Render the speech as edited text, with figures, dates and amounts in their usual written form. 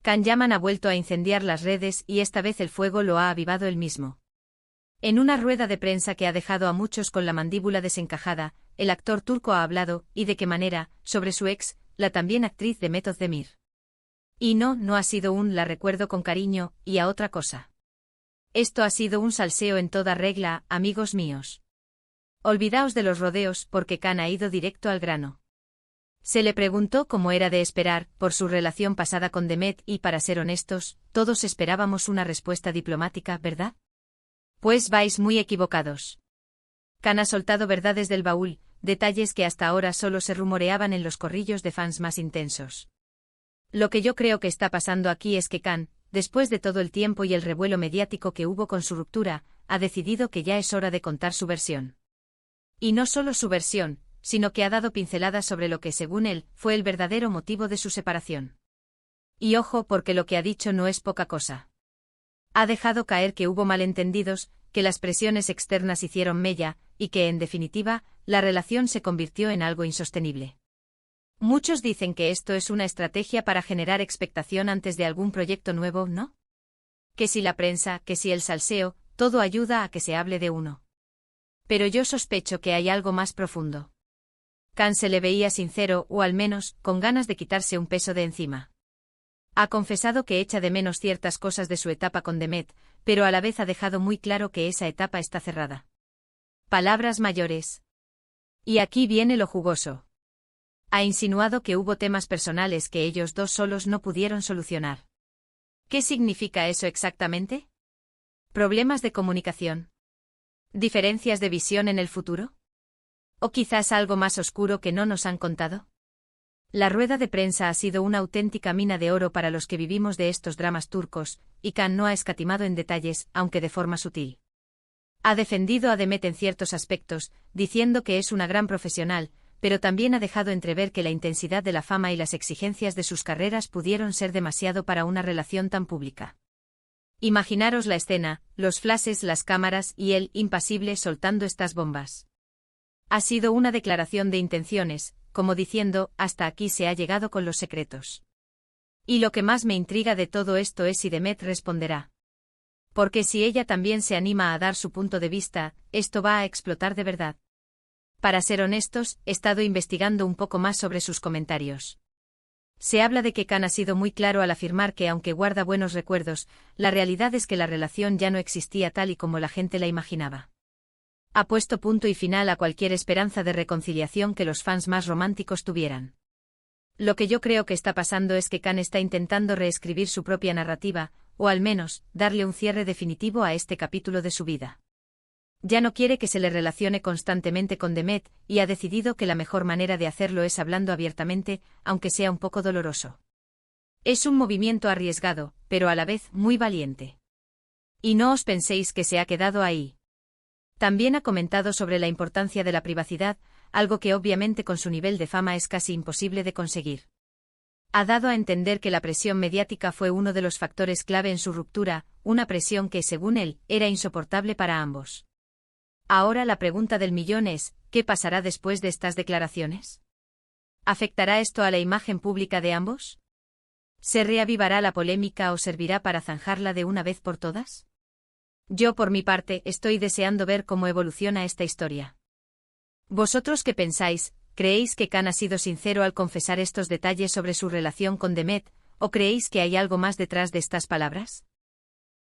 Can Yaman ha vuelto a incendiar las redes y esta vez el fuego lo ha avivado él mismo. En una rueda de prensa que ha dejado a muchos con la mandíbula desencajada, el actor turco ha hablado, y de qué manera, sobre su ex, la también actriz Demet Özdemir. Y no ha sido un la recuerdo con cariño, y a otra cosa. Esto ha sido un salseo en toda regla, amigos míos. Olvidaos de los rodeos porque Can ha ido directo al grano. Se le preguntó como era de esperar, por su relación pasada con Demet y para ser honestos, todos esperábamos una respuesta diplomática, ¿verdad? Pues vais muy equivocados. Can ha soltado verdades del baúl, detalles que hasta ahora solo se rumoreaban en los corrillos de fans más intensos. Lo que yo creo que está pasando aquí es que Can, después de todo el tiempo y el revuelo mediático que hubo con su ruptura, ha decidido que ya es hora de contar su versión. Y no solo su versión, sino que ha dado pinceladas sobre lo que, según él, fue el verdadero motivo de su separación. Y ojo porque lo que ha dicho no es poca cosa. Ha dejado caer que hubo malentendidos, que las presiones externas hicieron mella, y que, en definitiva, la relación se convirtió en algo insostenible. Muchos dicen que esto es una estrategia para generar expectación antes de algún proyecto nuevo, ¿no? Que si la prensa, que si el salseo, todo ayuda a que se hable de uno. Pero yo sospecho que hay algo más profundo. Can se le veía sincero, o al menos, con ganas de quitarse un peso de encima. Ha confesado que echa de menos ciertas cosas de su etapa con Demet, pero a la vez ha dejado muy claro que esa etapa está cerrada. Palabras mayores. Y aquí viene lo jugoso. Ha insinuado que hubo temas personales que ellos dos solos no pudieron solucionar. ¿Qué significa eso exactamente? ¿Problemas de comunicación? ¿Diferencias de visión en el futuro? ¿O quizás algo más oscuro que no nos han contado? La rueda de prensa ha sido una auténtica mina de oro para los que vivimos de estos dramas turcos, y Can no ha escatimado en detalles, aunque de forma sutil. Ha defendido a Demet en ciertos aspectos, diciendo que es una gran profesional, pero también ha dejado entrever que la intensidad de la fama y las exigencias de sus carreras pudieron ser demasiado para una relación tan pública. Imaginaros la escena, los flashes, las cámaras y él, impasible, soltando estas bombas. Ha sido una declaración de intenciones, como diciendo, hasta aquí se ha llegado con los secretos. Y lo que más me intriga de todo esto es si Demet responderá. Porque si ella también se anima a dar su punto de vista, esto va a explotar de verdad. Para ser honestos, he estado investigando un poco más sobre sus comentarios. Se habla de que Can ha sido muy claro al afirmar que aunque guarda buenos recuerdos, la realidad es que la relación ya no existía tal y como la gente la imaginaba. Ha puesto punto y final a cualquier esperanza de reconciliación que los fans más románticos tuvieran. Lo que yo creo que está pasando es que Can está intentando reescribir su propia narrativa, o al menos, darle un cierre definitivo a este capítulo de su vida. Ya no quiere que se le relacione constantemente con Demet, y ha decidido que la mejor manera de hacerlo es hablando abiertamente, aunque sea un poco doloroso. Es un movimiento arriesgado, pero a la vez muy valiente. Y no os penséis que se ha quedado ahí. También ha comentado sobre la importancia de la privacidad, algo que obviamente con su nivel de fama es casi imposible de conseguir. Ha dado a entender que la presión mediática fue uno de los factores clave en su ruptura, una presión que, según él, era insoportable para ambos. Ahora la pregunta del millón es, ¿qué pasará después de estas declaraciones? ¿Afectará esto a la imagen pública de ambos? ¿Se reavivará la polémica o servirá para zanjarla de una vez por todas? Yo por mi parte estoy deseando ver cómo evoluciona esta historia. ¿Vosotros qué pensáis? ¿Creéis que Can ha sido sincero al confesar estos detalles sobre su relación con Demet, o creéis que hay algo más detrás de estas palabras?